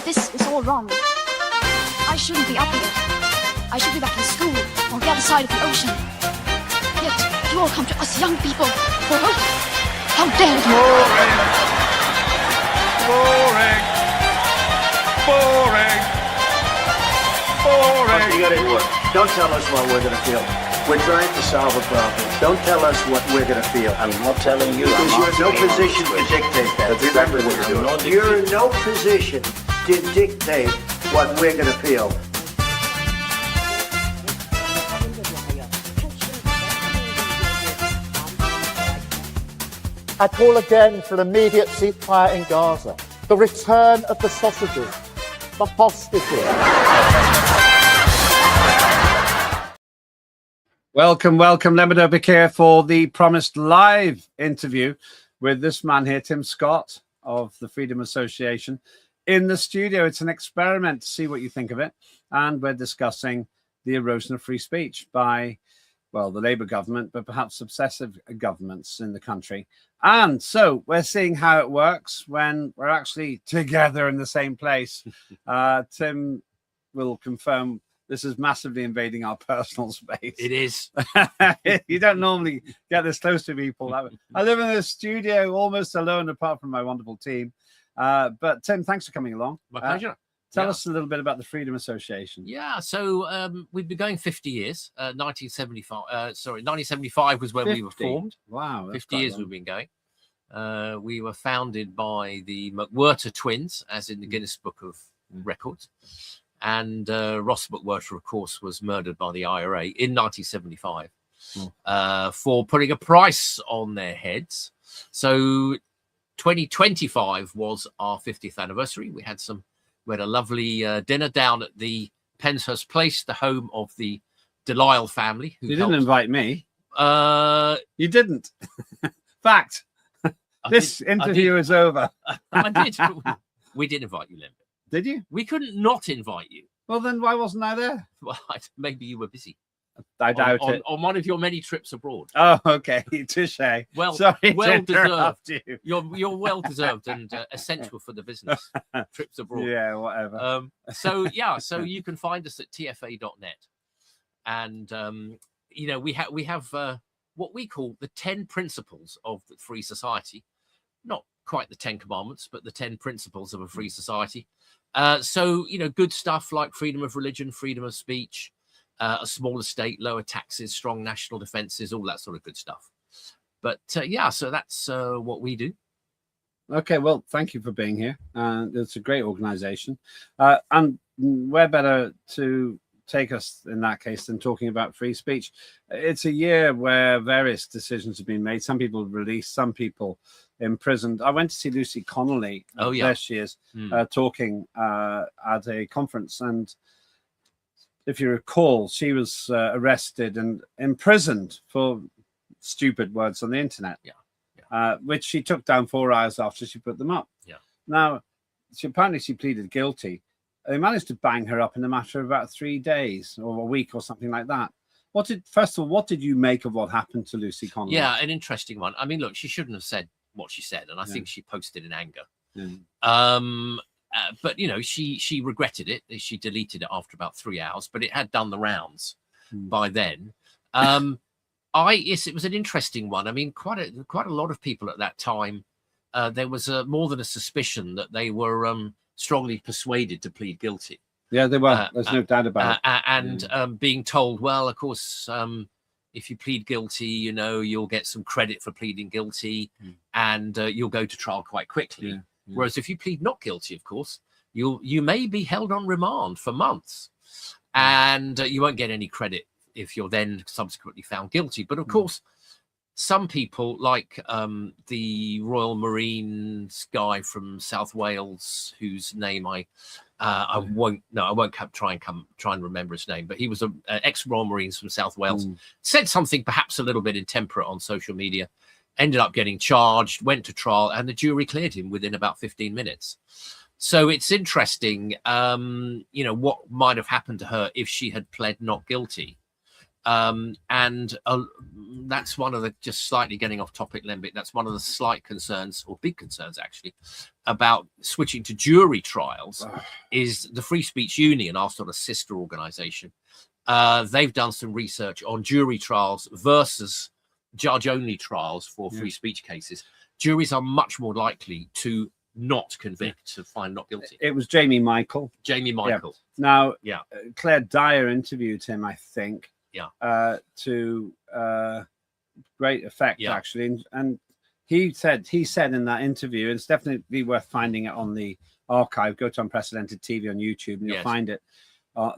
This is all wrong. I shouldn't be up here. I should be back in school on the other side of the ocean. Yet you all come to us young people for hope. How dare you! Boring. Boring. Boring. You gotta work. Don't tell us what we're gonna feel. We're trying to solve a problem. Don't tell us what we're gonna feel. I'm not telling you. Because you're in no position to dictate that. Remember what you're doing. You're in no position to dictate what we're gonna feel. I call again for an immediate ceasefire in Gaza, the return of the sausages, the hostages. Welcome, Lembit Öpik here for the promised live interview with this man here, Tim Scott of the Freedom Association. In the studio, it's an experiment to see what you think of it. And we're discussing the erosion of free speech by, well, the Labour government, but perhaps successive governments in the country. And so we're seeing how it works when we're actually together in the same place. Tim will confirm this is massively invading our personal space. It is. You don't normally get this close to people. I live in a studio almost alone, apart from my wonderful team. But Tim, thanks for coming along. My pleasure. Tell us a little bit about the Freedom Association. Yeah, so we've been going 50 years. 1975 was when 50? We were formed. Wow. 50 years we've been going. We were founded by the McWhirter twins, as in the Guinness Book of Records. And Ross McWhirter, of course, was murdered by the IRA in 1975 for putting a price on their heads. So 2025 was our 50th anniversary. We had a lovely dinner down at the Penshurst Place, the home of the Delisle family. You didn't invite me. You didn't. Fact. This interview is over. I did. We did invite you, Lembit. Did you? We couldn't not invite you. Well, then why wasn't I there? Well, maybe you were busy. I doubt it. On one of your many trips abroad. Oh, okay. Touche. Well, sorry, well deserved. You. You're well deserved and essential for the business. Trips abroad. Yeah, whatever. So you can find us at tfa.net, and we have what we call the 10 principles of the free society. Not quite the 10 commandments, but the 10 principles of a free society. So good stuff like freedom of religion, freedom of speech, a smaller state, lower taxes, strong national defenses, all that sort of good stuff. But so that's what we do. Okay, well, thank you for being here. It's a great organization. And where better to take us in that case than talking about free speech? It's a year where various decisions have been made. Some people released, some people imprisoned. I went to see Lucy Connolly. Oh, yeah. There she is, talking at a conference. And if you recall, she was arrested and imprisoned for stupid words on the internet, which she took down 4 hours after she put them up. Yeah. Now, apparently she pleaded guilty. They managed to bang her up in a matter of about 3 days or a week or something like that. First of all, what did you make of what happened to Lucy Connolly? Yeah, an interesting one. I mean, look, she shouldn't have said what she said, and I think she posted in anger. But she regretted it. She deleted it after about 3 hours, but it had done the rounds by then. Yes, it was an interesting one. I mean, quite a lot of people at that time. There was more than a suspicion that they were strongly persuaded to plead guilty. Yeah, they were. There's no doubt about it. And being told, well, of course, if you plead guilty, you'll get some credit for pleading guilty, and you'll go to trial quite quickly. Yeah. Whereas if you plead not guilty, of course, you may be held on remand for months, and you won't get any credit if you're then subsequently found guilty. But of course, some people, like the Royal Marines guy from South Wales, whose name I won't try and remember his name, but he was an ex-Royal Marines from South Wales, said something perhaps a little bit intemperate on social media, ended up getting charged, went to trial, and the jury cleared him within about 15 minutes. So it's interesting, what might have happened to her if she had pled not guilty. And that's one of the, just slightly getting off topic, Lembit, that's one of the slight concerns, or big concerns actually, about switching to jury trials is the Free Speech Union, our sort of sister organization. They've done some research on jury trials versus judge-only trials for free speech cases. Juries are much more likely to not convict, to find not guilty. It was Jamie Michael. Jamie Michael. Now, Claire Dyer interviewed him, I think, to great effect, actually. And he said in that interview, and it's definitely worth finding it on the archive, go to Unprecedented TV on YouTube and you'll find it,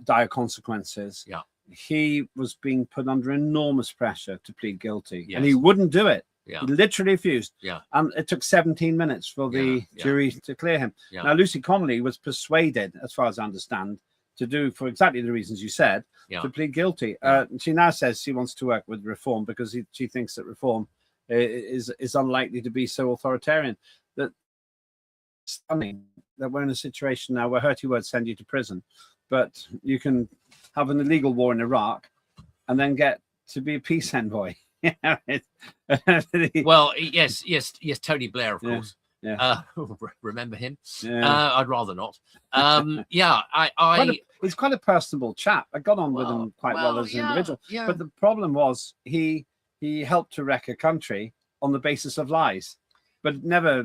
Dire Consequences. He was being put under enormous pressure to plead guilty, and he wouldn't do it. He literally refused. And it took 17 minutes for the jury to clear him. Now, Lucy Connolly was persuaded, as far as I understand, to do, for exactly the reasons you said, to plead guilty. She now says she wants to work with reform because she thinks that reform is unlikely to be so authoritarian. That stunning that we're in a situation now where hurty words send you to prison, but you can have an illegal war in Iraq and then get to be a peace envoy. Well, yes, Tony Blair, of course. Remember him? I'd rather not. He's quite a personable chap. I got on with him quite well as an individual. But the problem was he helped to wreck a country on the basis of lies, but never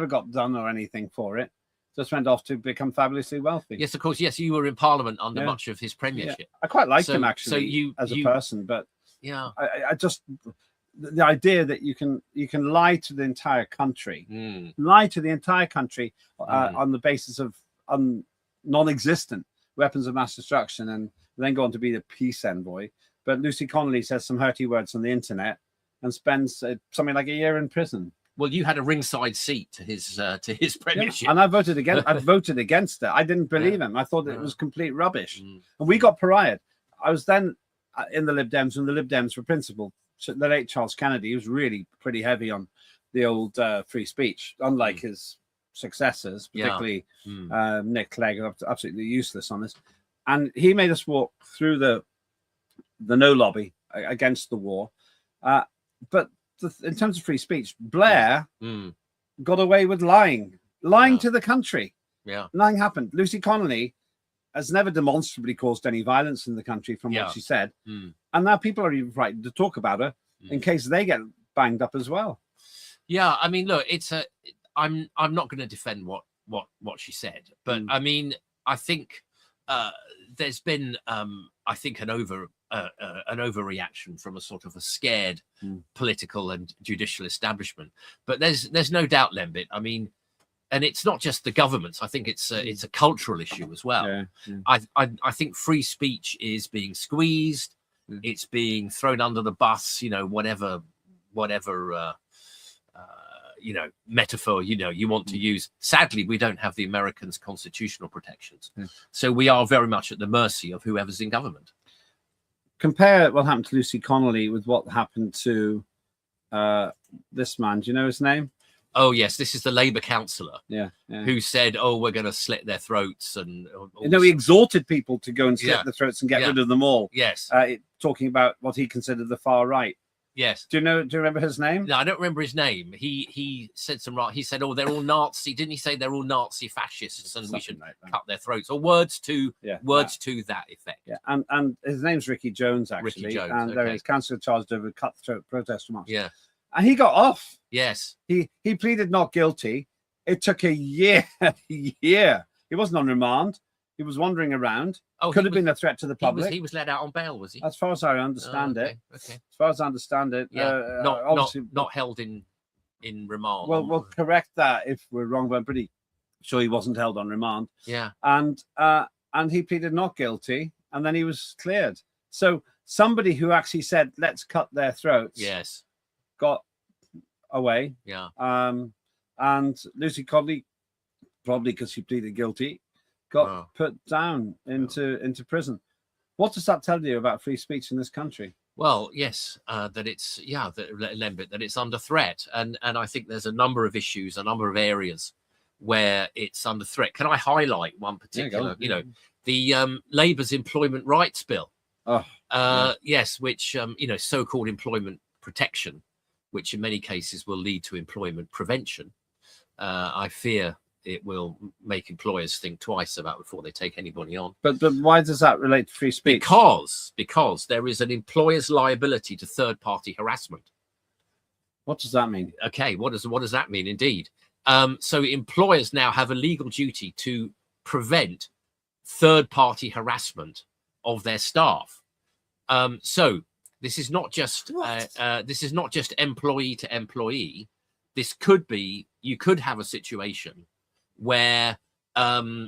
got done or anything for it. Just went off to become fabulously wealthy. Yes, of course. Yes, you were in Parliament under much of his premiership. I quite liked him actually, as a person, but I just, the idea that you can lie to the entire country, on the basis of non-existent weapons of mass destruction, and then go on to be the peace envoy. But Lucy Connolly says some hurty words on the internet and spends something like a year in prison. Well, you had a ringside seat to his premiership, and I voted against. I voted against it. I didn't believe him. I thought it was complete rubbish, and we got pariahed. I was then in the Lib Dems when the Lib Dems were principal. The late Charles Kennedy, he was really pretty heavy on the old free speech, unlike his successors, particularly Nick Clegg, absolutely useless on this. And he made us walk through the no lobby against the war. But in terms of free speech, Blair got away with lying to the country. Nothing happened. Lucy Connolly has never demonstrably caused any violence in the country from what she said. And now people are even frightened to talk about her in case they get banged up as well. Yeah, I mean, look, I'm not going to defend what she said, but I mean, I think there's been I think an overreaction from a sort of a scared political and judicial establishment. But there's no doubt, Lembit. I mean, and it's not just the governments. I think it's a cultural issue as well. I think free speech is being squeezed. It's being thrown under the bus. You know, whatever metaphor you want to use. Sadly, we don't have the Americans' constitutional protections, so we are very much at the mercy of whoever's in government. Compare what happened to Lucy Connolly with what happened to this man. Do you know his name? Oh yes, this is the Labour councillor. Who said, "Oh, we're going to slit their throats," and he exhorted people to go and slit their throats and get rid of them all. Yes, talking about what he considered the far right. Yes. Do you remember his name? No, I don't remember his name. He said he said, "Oh, they're all Nazi." Didn't he say they're all Nazi fascists and we should cut their throats, or words to that effect? Yeah, and his name's Ricky Jones actually. Ricky Jones, and there is councillor charged over cutthroat protest remarks. Yeah. And he got off. Yes. He pleaded not guilty. It took a year. He wasn't on remand. He was wandering around. Could have been a threat to the public. He was let out on bail, was he? As far as I understand it. Okay. As far as I understand it. Not held in remand. Well, we'll correct that if we're wrong, but I'm pretty sure he wasn't held on remand. Yeah. And he pleaded not guilty, and then he was cleared. So somebody who actually said, "Let's cut their throats," got away. Yeah. And Lucy Connolly, probably because she pleaded guilty, got put down into prison. What does that tell you about free speech in this country? Well, yes, that it's Lembit, that it's under threat, and I think there's a number of issues, a number of areas where it's under threat. Can I highlight one particular? The Labour's Employment Rights Bill. Yes, which so-called employment protection, which in many cases will lead to employment prevention. I fear it will make employers think twice about before they take anybody on. But why does that relate to free speech? Because there is an employer's liability to third-party harassment. What does that mean? Okay, what does that mean? Indeed. So employers now have a legal duty to prevent third-party harassment of their staff. So this is not just employee to employee. This could be, you could have a situation where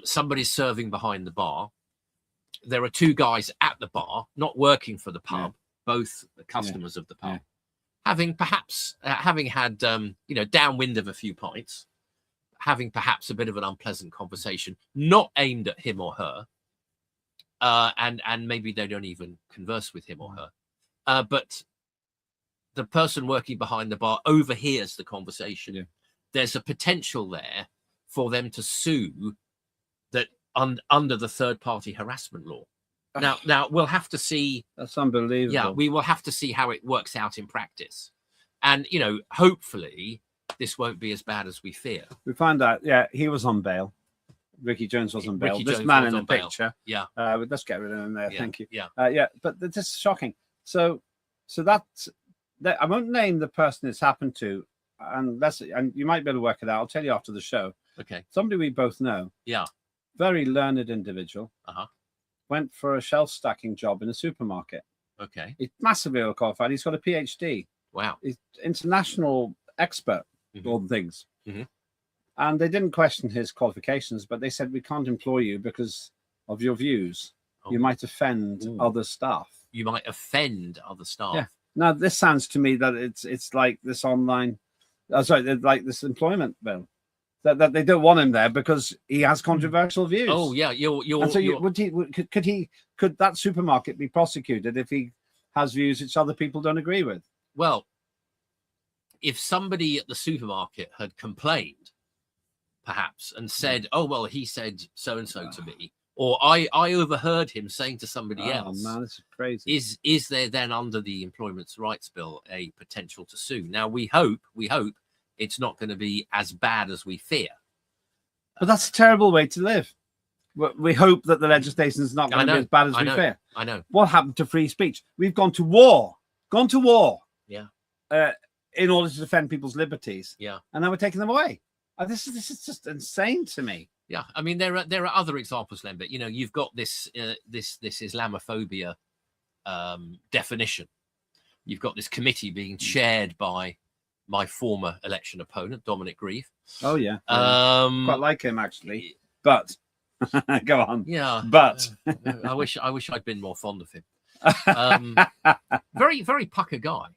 somebody's serving behind the bar. There are two guys at the bar, not working for the pub, both the customers of the pub, having had downwind of a few pints, having perhaps a bit of an unpleasant conversation, not aimed at him or her, and maybe they don't even converse with him or her, but the person working behind the bar overhears the conversation. Yeah. There's a potential there for them to sue that under the third-party harassment law. Now we'll have to see. That's unbelievable. Yeah, we will have to see how it works out in practice, and hopefully this won't be as bad as we fear. We find out. Yeah, he was on bail. Ricky Jones was on bail. This man in the picture. Yeah. Let's get rid of him there. Yeah. Thank you. Yeah. But this is shocking. So that's. I won't name the person it's happened to, and you might be able to work it out. I'll tell you after the show. Okay. Somebody we both know. Yeah. Very learned individual. Went for a shelf stacking job in a supermarket. Okay. He's massively overqualified. He's got a PhD. Wow. He's international expert on things. Mm-hmm. And they didn't question his qualifications, but they said, we can't employ you because of your views. Oh. You might offend other staff. You might offend other staff. Yeah. Now, this sounds to me that it's like this online, like this employment bill, that they don't want him there because he has controversial views. Oh yeah, could that supermarket be prosecuted if he has views which other people don't agree with? Well, if somebody at the supermarket had complained, perhaps, and said, "Oh well, he said so and so to me," or I overheard him saying to somebody else. Oh man, this is crazy. Is there then under the Employment Rights Bill a potential to sue? Now we hope it's not going to be as bad as we fear. But that's a terrible way to live. We hope that the legislation is not going to be as bad as we fear. I know. What happened to free speech? We've gone to war. Yeah. In order to defend people's liberties. Yeah. And now we're taking them away. This is just insane to me. Yeah, I mean there are other examples, Lembit. You've got this Islamophobia definition. You've got this committee being chaired by my former election opponent, Dominic Grieve. Oh yeah, quite like him actually. But go on. Yeah, but I wish I'd been more fond of him. Very very pucker guy.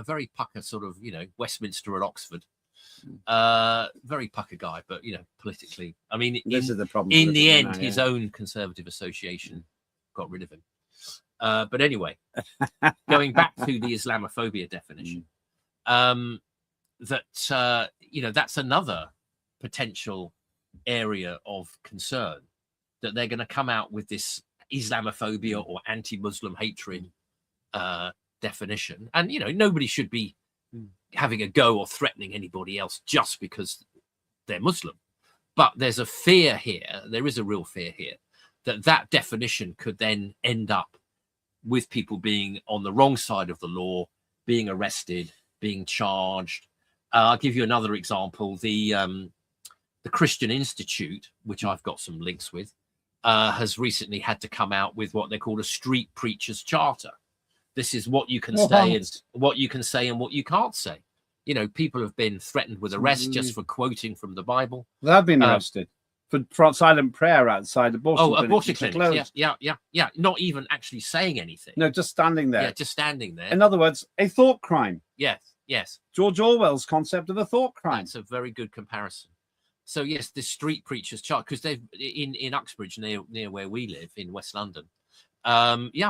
Very pucker sort of Westminster and Oxford. Very pucker guy, but politically, I mean, this is the problem. In the end, his own Conservative association got rid of him. But anyway, going back to the Islamophobia definition, that's another potential area of concern, that they're going to come out with this Islamophobia or anti-Muslim hatred definition, and nobody should be having a go or threatening anybody else just because they're Muslim. But there's a fear here, there is a real fear here, that definition could then end up with people being on the wrong side of the law, being arrested, being charged. I'll give you another example. The Christian Institute, which I've got some links with, has recently had to come out with what they call a street preacher's charter. This is what you can say and what you can say and what you can't say. People have been threatened with arrest just for quoting from the Bible. They've been arrested for silent prayer outside abortion clinics. Abortion clinics. Yeah. Not even actually saying anything. No, just standing there. Yeah, just standing there. In other words, a thought crime. Yes. George Orwell's concept of a thought crime. That's a very good comparison. So yes, the street preachers charter, because they've in Uxbridge, near where we live in West London.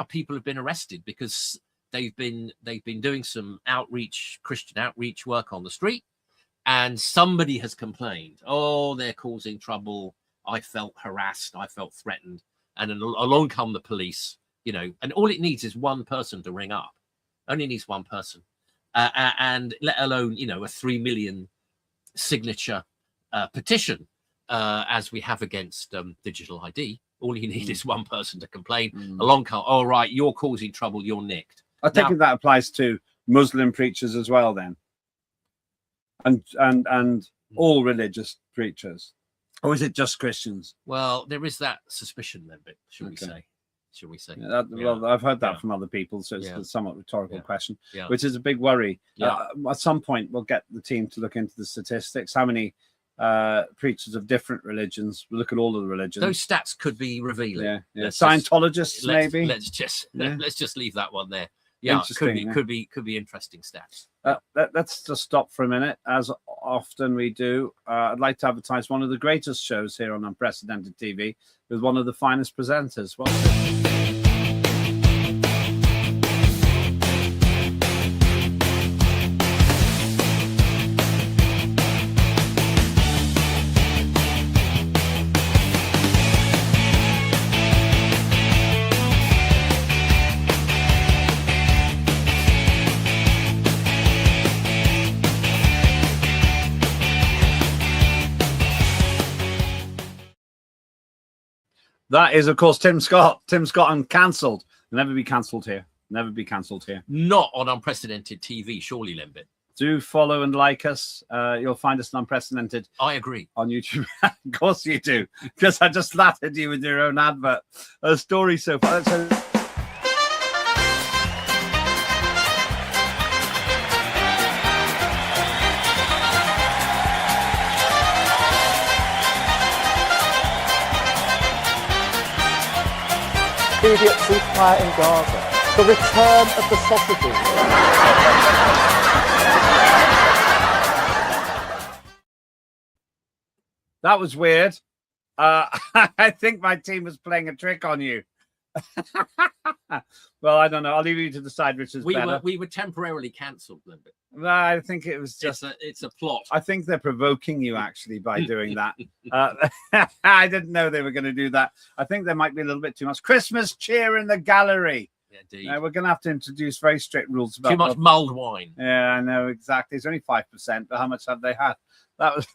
People have been arrested because they've been doing some Christian outreach work on the street, and somebody has complained, they're causing trouble, I felt harassed, I felt threatened, and then along come the police, you know, and all it needs is one person to ring up. Only needs one person, and let alone, you know, a 3 million signature petition as we have against digital ID. All you need is one person to complain. Along come, all right, you're causing trouble, you're nicked. I think that applies to Muslim preachers as well, then, and all religious preachers, or is it just Christians? Well, there is that suspicion, then, but should we say? Yeah, well, I've heard that from other people, so it's a somewhat rhetorical question, which is a big worry. At some point, we'll get the team to look into the statistics. How many preachers of different religions? We'll look at all of the religions. Those stats could be revealing. Scientologists, maybe. Let's just leave that one there. Yeah, could be interesting stats. Let's just stop for a minute, as often we do. I'd like to advertise one of the greatest shows here on Unprecedented TV with one of the finest presenters. That is, of course, Tim Scott. Tim Scott uncancelled. Never be cancelled here. Never be cancelled here. Not on Unprecedented TV, surely, Lembit. Do follow and like us. You'll find us on Unprecedented. I agree. On YouTube. Of course you do. Because I just laughed at you with your own advert. A story so far. Immediate ceasefire in Gaza. The return of the sausages. That was weird. I think my team was playing a trick on you. Well, I don't know. I'll leave you to decide which is better. We were temporarily cancelled, Lembit. No, I think it was just it's a plot. I think they're provoking you actually by doing that. I didn't know they were going to do that. I think there might be a little bit too much Christmas cheer in the gallery. Yeah, we're going to have to introduce very strict rules about too much mulled wine. Yeah, I know exactly. It's only 5%, but how much have they had? That was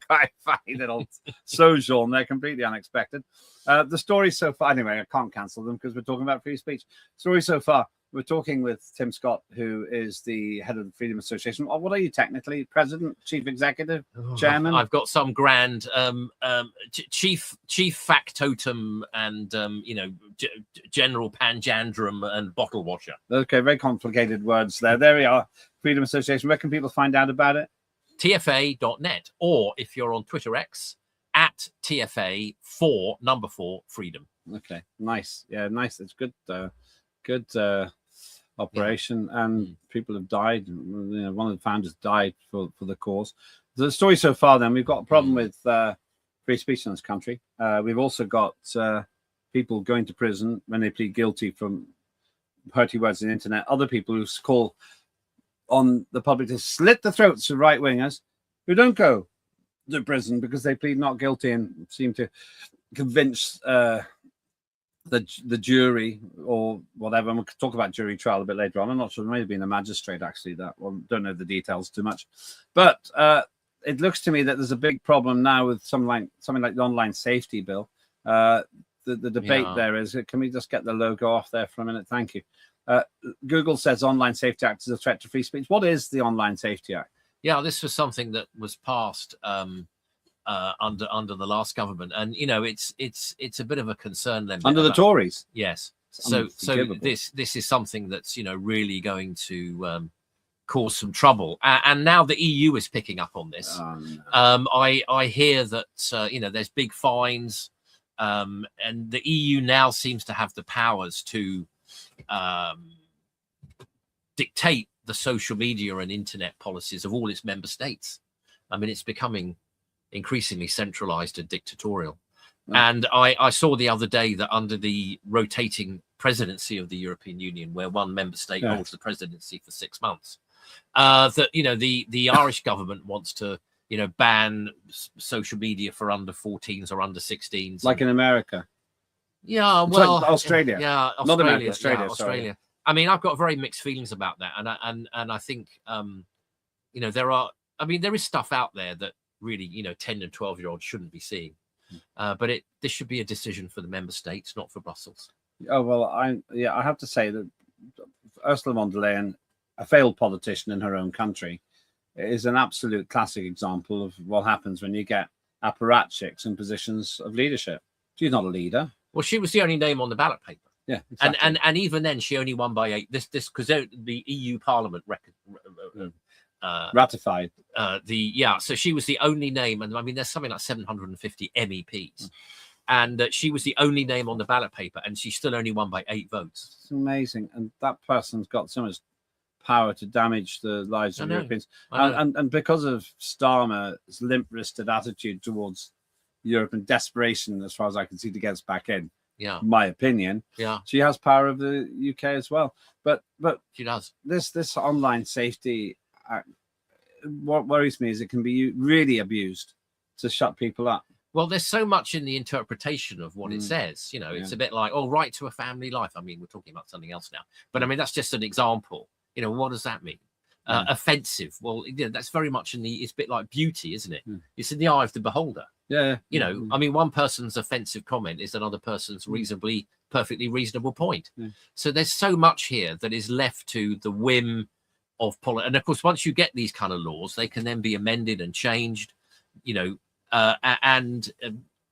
quite a funny little sojourn. They're completely unexpected. The story so far, anyway, I can't cancel them because we're talking about free speech. Story so far, we're talking with Tim Scott, who is the head of the Freedom Association. What are you technically? President, chief executive, chairman? I've got some grand chief factotum and general panjandrum and bottle washer. Okay, very complicated words there. There we are. Freedom Association. Where can people find out about it? TFA.net, or if you're on Twitter X, at TFA4 freedom. Okay, nice. Yeah, nice. It's good. Good operation, and people have died. One of the founders died for the cause. The story so far, then, we've got a problem with free speech in this country. We've also got people going to prison when they plead guilty from hurting words on the internet. Other people who call on the public to slit the throats of right-wingers who don't go to prison because they plead not guilty and seem to convince the jury or whatever. And we'll talk about jury trial a bit later on. I'm not sure. There may have been a magistrate, actually, that one. Don't know the details too much. But it looks to me that there's a big problem now with something like the online safety bill. The debate there is, can we just get the logo off there for a minute? Thank you. Google says Online Safety Act is a threat to free speech. What is the Online Safety Act? Yeah, this was something that was passed under the last government, and it's a bit of a concern then. Under the Tories, yes. So this is something that's really going to cause some trouble, and now the EU is picking up on this. I hear that there's big fines, and the EU now seems to have the powers to dictate the social media and internet policies of all its member states. I mean, it's becoming increasingly centralized and dictatorial. And I saw the other day that under the rotating presidency of the European Union, where one member state holds the presidency for 6 months, that the Irish government wants to ban social media for under 14s or under 16s, like in America. Yeah, It's well, like Australia. Yeah, Australia. Not America, Australia, Yeah, sorry. Australia. I mean, I've got very mixed feelings about that, and I think you know, there is stuff out there that really, you know, 10 and 12-year-olds shouldn't be seeing. But this should be a decision for the member states, not for Brussels. Oh well, I have to say that Ursula von der Leyen, a failed politician in her own country, is an absolute classic example of what happens when you get apparatchiks in positions of leadership. She's not a leader. Well, she was the only name on the ballot paper. Yeah, exactly. And even then, she only won by 8. This because the EU Parliament ratified. So she was the only name, and I mean, there's something like 750 MEPs, and she was the only name on the ballot paper, and she still only won by 8 votes. It's amazing, and that person's got so much power to damage the lives of Europeans, and because of Starmer's limp-wristed attitude towards Europe and desperation, as far as I can see, to get us back in. Yeah, my opinion. Yeah, she has power of the UK as well. But she does. This online safety act, what worries me is it can be really abused to shut people up. Well, there's so much in the interpretation of what it says. You know, it's a bit like, oh, right to a family life. I mean, we're talking about something else now, but I mean, that's just an example. You know, what does that mean? Offensive. Well, you know, that's very much it's a bit like beauty, isn't it? It's in the eye of the beholder. Yeah. You know, I mean, one person's offensive comment is another person's perfectly reasonable point. So there's so much here that is left to the whim of politics. And of course, once you get these kind of laws, they can then be amended and changed, you know, and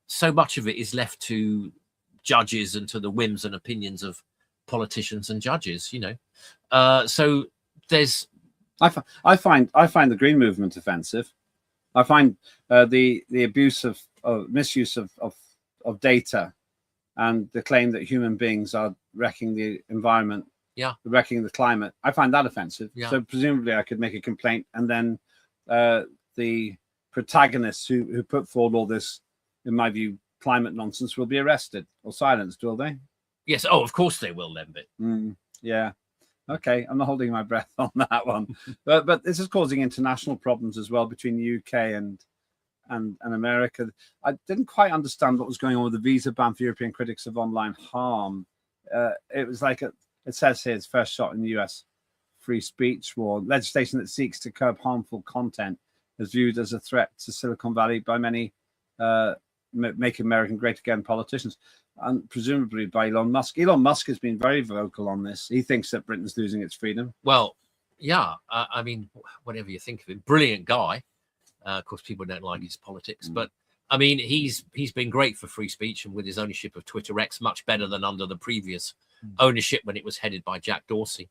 so much of it is left to judges and to the whims and opinions of politicians and judges, you know. So there's... I find the Green Movement offensive. I find the abuse of misuse of data and the claim that human beings are wrecking the environment, wrecking the climate. I find that offensive. So presumably I could make a complaint, and then the protagonists who put forward all this, in my view, climate nonsense will be arrested or silenced, will they? Yes. Oh, of course they will, Lembit. Yeah. Okay, I'm not holding my breath on that one, but this is causing international problems as well between the UK and America. I didn't quite understand what was going on with the visa ban for European critics of online harm. It was like it says here, it's first shot in the US free speech war. Legislation that seeks to curb harmful content is viewed as a threat to Silicon Valley by many Make America Great Again politicians, and presumably by Elon Musk. Elon Musk has been very vocal on this. He thinks that Britain's losing its freedom. Well, yeah. I mean, whatever you think of him, brilliant guy. Of course, people don't like his politics, but I mean, he's been great for free speech, and with his ownership of Twitter X, much better than under the previous ownership when it was headed by Jack Dorsey.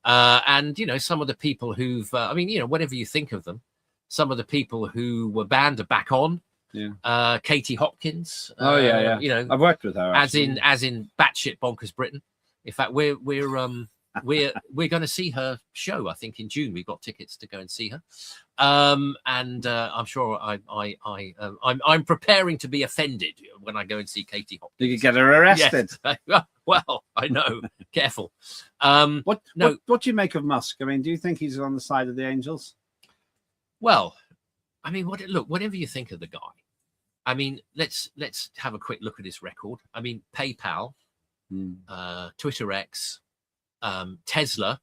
And you know, some of the people who've, I mean, you know, whatever you think of them, some of the people who were banned are back on. Yeah. Katie Hopkins. You know, I've worked with her. Actually. As in batshit bonkers Britain. In fact, we're going to see her show. I think in June we've got tickets to go and see her. And I'm sure I'm preparing to be offended when I go and see Katie Hopkins. You could get her arrested. Yes. Well, I know. Careful. What do you make of Musk? I mean, do you think he's on the side of the angels? Well, I mean, whatever you think of the guy. I mean, let's have a quick look at his record. I mean, PayPal, Twitter X, Tesla,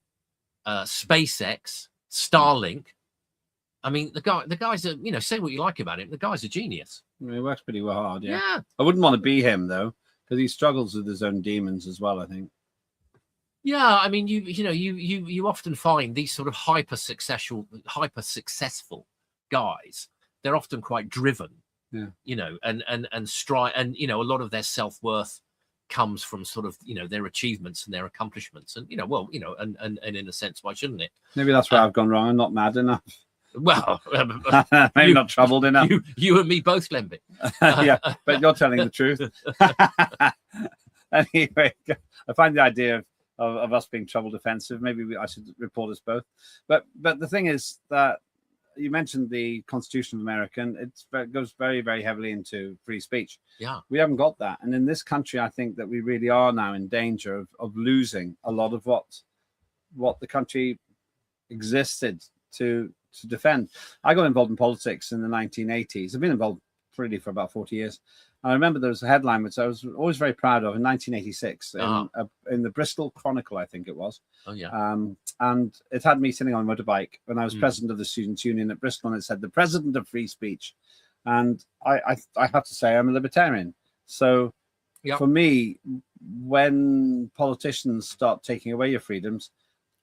SpaceX, Starlink. I mean, the guy's a, you know, say what you like about him, the guy's a genius. I mean, he works pretty well hard. Yeah. I wouldn't want to be him though, because he struggles with his own demons as well, I think. Yeah, I mean, you often find these sort of hyper successful guys. They're often quite driven. Yeah. You know, and strive, and you know, a lot of their self-worth comes from sort of, you know, their achievements and their accomplishments, and you know, well, you know, and in a sense, why shouldn't it? Maybe that's where I've gone wrong. I'm not mad enough. Well, maybe not troubled enough. You and me both, Lembit. Yeah, but you're telling the truth. Anyway, I find the idea of us being troubled offensive. Maybe I should report us both. But the thing is that you mentioned the Constitution of America, and it goes very, very heavily into free speech. Yeah, we haven't got that, and in this country, I think that we really are now in danger of losing a lot of what the country existed to defend. I got involved in politics in the 1980s. I've been involved really for about 40 years, I remember there was a headline which I was always very proud of in 1986 in the Bristol Chronicle, I think it was. Oh, yeah. And it had me sitting on a motorbike when I was president of the Students' Union at Bristol, and it said, the president of free speech. And I have to say, I'm a libertarian. So for me, when politicians start taking away your freedoms,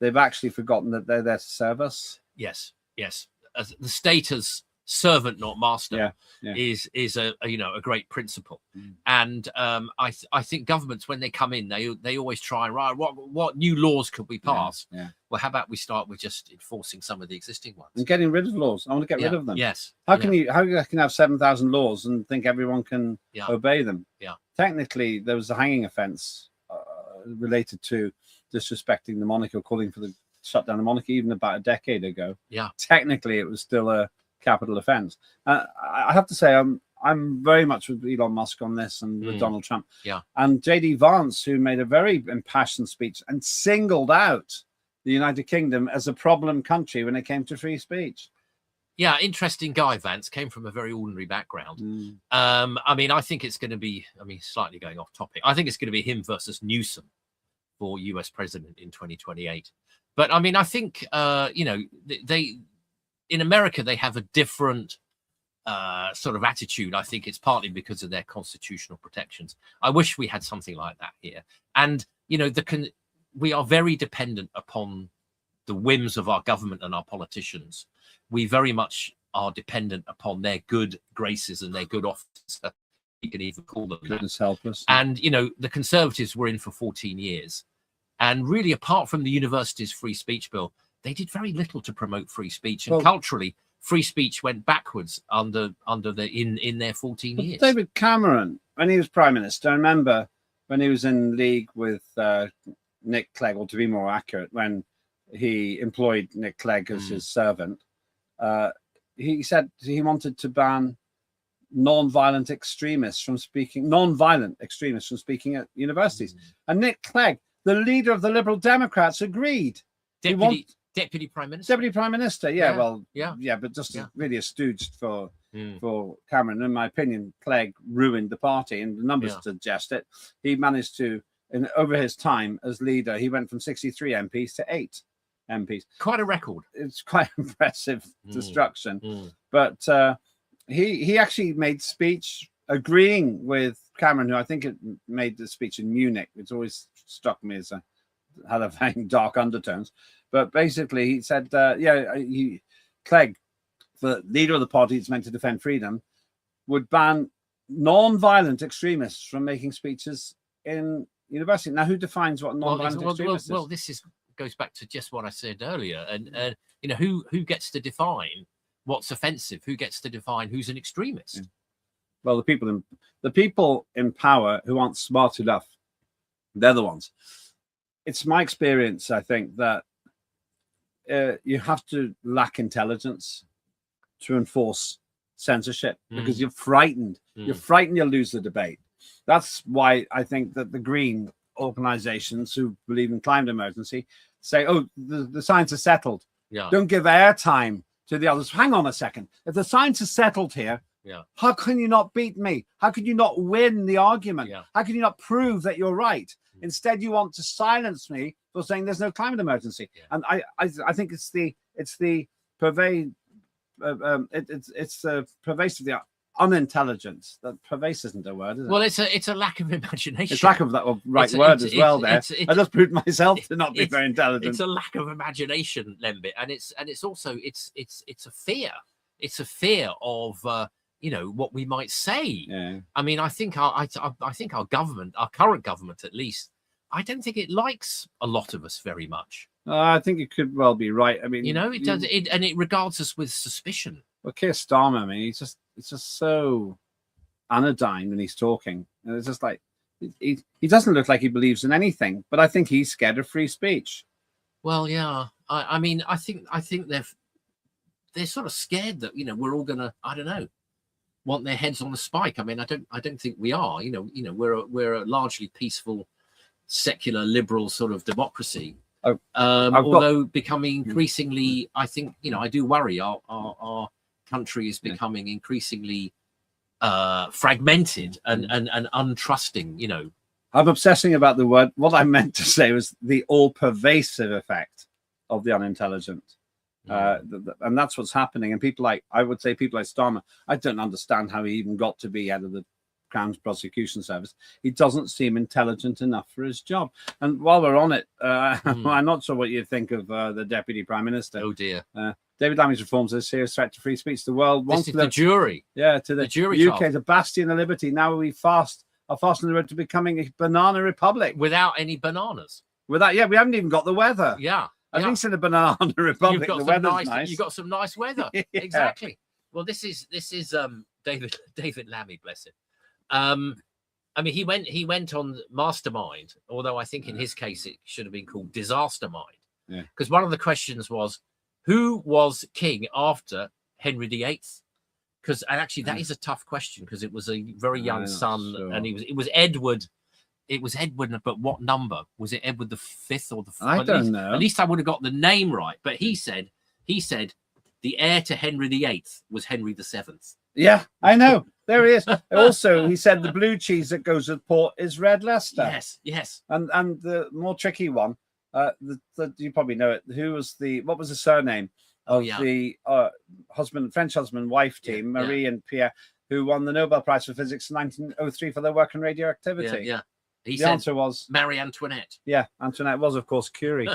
they've actually forgotten that they're there to serve us. Yes, yes. As the state as servant, not master, is a great principle. And I think governments, when they come in, they always try, right, what new laws could we pass? Well, how about we start with just enforcing some of the existing ones and getting rid of laws? I want to get rid of them. Yes. How can you have 7,000 laws and think everyone can obey them? Technically, there was a hanging offence related to disrespecting the monarchy or calling for the shut down the monarchy even about a decade ago. Technically, it was still a capital offence. I have to say, I'm very much with Elon Musk on this and with Donald Trump. And JD Vance, who made a very impassioned speech and singled out the United Kingdom as a problem country when it came to free speech. Yeah, interesting guy. Vance came from a very ordinary background. I mean, I think it's going to be, slightly going off topic, I think it's going to be him versus Newsom for US president in 2028. But I mean, I think, they in America, they have a different sort of attitude. I think it's partly because of their constitutional protections. I wish we had something like that here. And, we are very dependent upon the whims of our government and our politicians. We very much are dependent upon their good graces and their good office. You can even call them Goodness help us. And, the Conservatives were in for 14 years. And really, apart from the university's free speech bill, they did very little to promote free speech. And culturally, free speech went backwards in their 14 years. David Cameron, when he was Prime Minister, I remember when he was in league with Nick Clegg, or to be more accurate, when he employed Nick Clegg as his servant, he said he wanted to ban non-violent extremists from speaking at universities. And Nick Clegg, the leader of the Liberal Democrats, agreed. Deputy Prime Minister. Deputy Prime Minister, but just really a stooge for Cameron. In my opinion, Clegg ruined the party, and the numbers suggest it. He managed to, over his time as leader, he went from 63 MPs to 8 MPs. Quite a record. It's quite impressive destruction. But he actually made speech agreeing with Cameron, who I think made the speech in Munich. It's always struck me as had a very dark undertones. But basically, he said, Clegg, the leader of the party that's meant to defend freedom, would ban non-violent extremists from making speeches in university. Now, who defines what non-violent extremist is? Well, this goes back to just what I said earlier. And, who gets to define what's offensive? Who gets to define who's an extremist? Well, the people in power who aren't smart enough, they're the ones. It's my experience, I think, that you have to lack intelligence to enforce censorship because you're frightened. You're frightened you'll lose the debate. That's why I think that the green organizations who believe in climate emergency say, oh, the science is settled. Don't give airtime to the others. Hang on a second. If the science is settled here, how can you not beat me? How can you not win the argument? How can you not prove that you're right? Instead, you want to silence me for saying there's no climate emergency. And I think it's the pervasive the unintelligence. That pervasive isn't a word, is it? Well, it's a lack of imagination. It's lack of that word as well. There, I just proved myself to not be very intelligent. It's a lack of imagination, Lembit, and it's also it's a fear. It's a fear of what we might say. I mean, I think our government, our current government at least, I don't think it likes a lot of us very much. I think you could well be right. I mean, it does, and it regards us with suspicion. Well, Keir Starmer, I mean, it's just so anodyne when he's talking, and it's just like he doesn't look like he believes in anything. But I think he's scared of free speech. Well, yeah, I mean, I think they're sort of scared that we're all gonna, I don't know, want their heads on the spike. I mean, I don't think we are. We're a largely peaceful, secular, liberal sort of democracy. Although becoming increasingly, I think I do worry our country is becoming increasingly fragmented and untrusting, you know. I'm obsessing about the word. What I meant to say was the all-pervasive effect of the unintelligent. And that's what's happening. And people like, I would say people like Starmer, I don't understand how he even got to be head of the Crown's prosecution service. He doesn't seem intelligent enough for his job. And while we're on it, I'm not sure what you think of the Deputy Prime Minister. Oh dear. David Lammy's reforms are a serious threat to free speech. The world wants This is the jury. Yeah, to the jury UK, the bastion of liberty. Now we are fast on the road to becoming a banana republic. Without any bananas. Without, we haven't even got the weather. Yeah. At least in a banana republic, the weather's nice. You've got some nice weather. Yeah. Exactly. Well, this is David Lammy, bless him. I mean, he went on Mastermind, although I think in his case it should have been called Disaster Mind. Yeah. Because one of the questions was, who was king after Henry VIII? Because actually that is a tough question, because it was a very young son, and it was Edward. It was Edward, but what number? Was it Edward the Fifth or the? I don't know. At least I would have got the name right. But he said the heir to Henry VIII was Henry VII. Yeah, I know. There he is. Also, he said the blue cheese that goes with port is red Leicester. Yes. And the more tricky one, you probably know it. What was the surname of the French husband wife team, Marie and Pierre, who won the Nobel Prize for Physics in 1903 for their work on radioactivity? Yeah. The answer was Marie Antoinette. Yeah, Antoinette was, of course, Curie.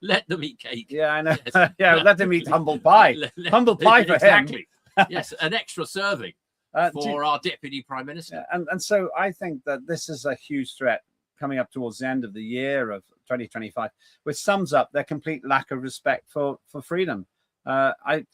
let them eat cake. Yeah, I know. Yes. Let them eat humble pie. Humble pie for exactly. him. Yes, an extra serving for our Deputy Prime Minister. And so I think that this is a huge threat coming up towards the end of the year of 2025, which sums up their complete lack of respect for freedom. I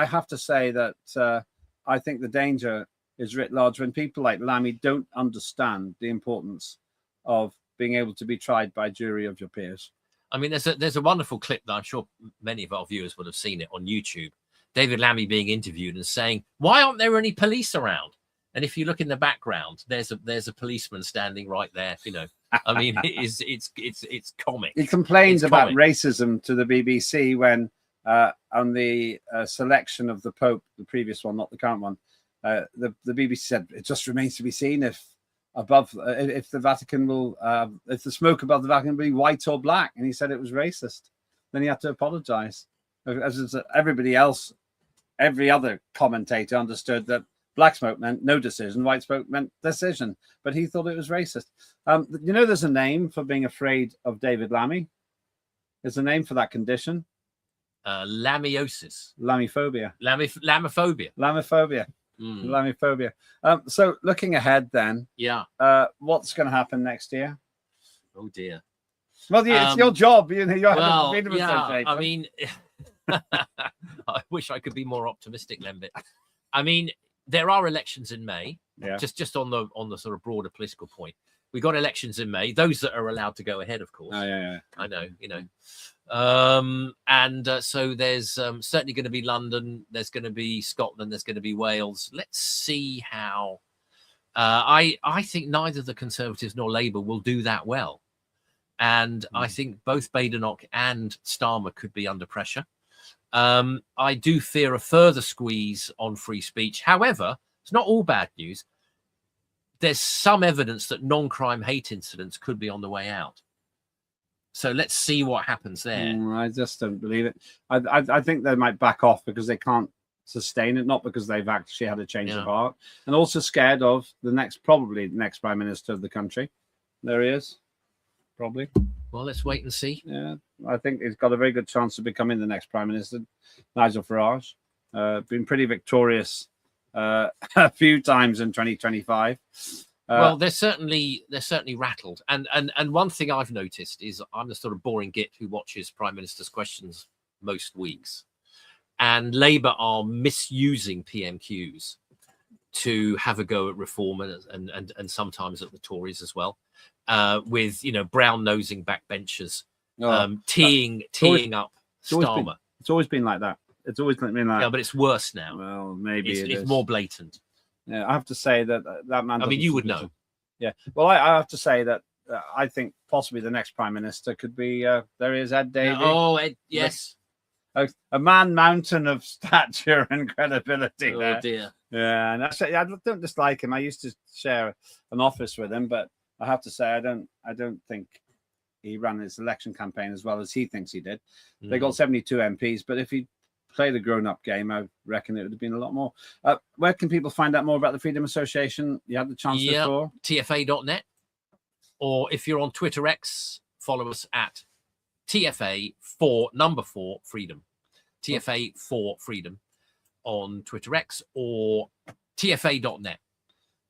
have to say that I think the danger is writ large when people like Lammy don't understand the importance of being able to be tried by a jury of your peers. I mean, there's a wonderful clip that I'm sure many of our viewers would have seen it on YouTube. David Lammy being interviewed and saying, "Why aren't there any police around?" And if you look in the background, there's a policeman standing right there. You know, I mean, it's comic. He complains about racism to the BBC when on the selection of the Pope, the previous one, not the current one, the BBC said it just remains to be seen if the Vatican will, if the smoke above the Vatican will be white or black. And he said it was racist. Then he had to apologize. As everybody else, every other commentator understood that black smoke meant no decision, white smoke meant decision, but he thought it was racist. You know, there's a name for being afraid of David Lammy. There's a name for that condition. Lamiosis. Lammophobia. Lammophobia. Lammophobia. Lammophobia. So looking ahead then, what's going to happen next year? Oh dear. Well, it's your job. You know, you're the Freedom Association. I mean, I wish I could be more optimistic, Lembit. I mean, there are elections in May. Yeah. Just on the sort of broader political point, we got elections in May. Those that are allowed to go ahead, of course. Oh yeah. I know, you know. So there's certainly going to be London. There's going to be Scotland. There's going to be Wales. Let's see how. I think neither the Conservatives nor Labour will do that well. And I think both Badenoch and Starmer could be under pressure. I do fear a further squeeze on free speech. However, it's not all bad news. There's some evidence that non-crime hate incidents could be on the way out. So let's see what happens there. I just don't believe it. I think they might back off because they can't sustain it, not because they've actually had a change of heart, and also scared of probably the next Prime Minister of the country. There he is. Probably. Well, let's wait and see. Yeah, I think he's got a very good chance of becoming the next Prime Minister. Nigel Farage, been pretty victorious a few times in 2025. Well, they're certainly rattled. And one thing I've noticed is I'm the sort of boring git who watches Prime Minister's Questions most weeks, and Labour are misusing PMQs to have a go at reform and sometimes at the Tories as well. With brown nosing backbenchers, teeing up Starmer. It's always been like that. It's always been like that. Yeah, but it's worse now. Well, maybe it's more blatant. Yeah, I have to say that man. I mean, you would know. Yeah. Well, I have to say that I think possibly the next Prime Minister could be there is Ed Davey. Oh, Ed, yes. a man mountain of stature and credibility. Oh there. dear. Yeah, and I don't dislike him. I used to share an office with him, but I have to say I don't think he ran his election campaign as well as he thinks he did. They got 72 MPs, but if he played a grown-up game, I reckon it would have been a lot more. Where can people find out more about the Freedom Association? You had the chance before. TFA.net, or if you're on Twitter X, follow us at TFA4 Freedom. TFA4 Freedom on Twitter X or TFA.net.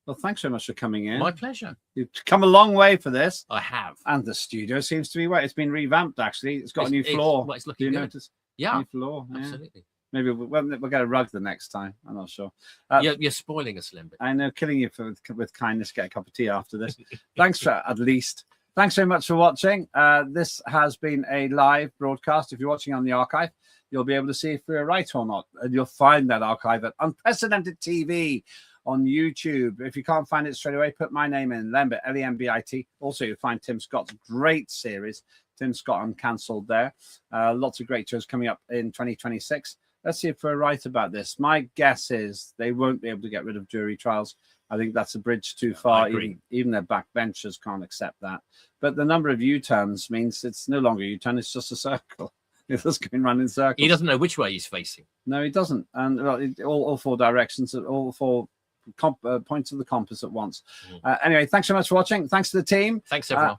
Well, thanks so much for coming in. My pleasure. You've come a long way for this. I have. And the studio seems to be it's been revamped, actually. It's got a new floor. It's Do looking you good. notice? Yeah, new floor. Yeah. absolutely. Maybe we'll get a rug the next time. I'm not sure. You're spoiling us, Lembit. I know, killing you with kindness. Get a cup of tea after this. Thanks for at least. Thanks so much for watching. This has been a live broadcast. If you're watching on the archive, you'll be able to see if we're right or not. And you'll find that archive at Unprecedented TV on YouTube. If you can't find it straight away, put my name in, Lembit, Lembit. Also, you'll find Tim Scott's great series, Tim Scott Uncancelled there. Lots of great shows coming up in 2026. Let's see if we're right about this. My guess is they won't be able to get rid of jury trials. I think that's a bridge too far. Even their backbenchers can't accept that. But the number of U-turns means it's no longer a U-turn, it's just a circle. It's just going round in circles. He doesn't know which way he's facing. No, he doesn't. And all four directions, all four points of the compass at once. Anyway, thanks so much for watching. Thanks to the team. Thanks, everyone.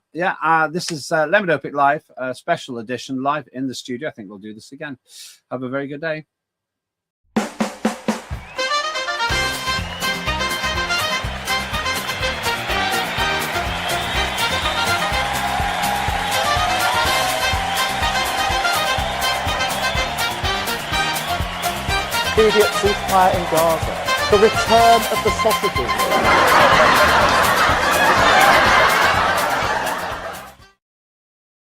This is Lembit Öpik Live, special edition, live in the studio. I think we'll do this again. Have a very good day. Immediate ceasefire in Gaza. The return of the sausages.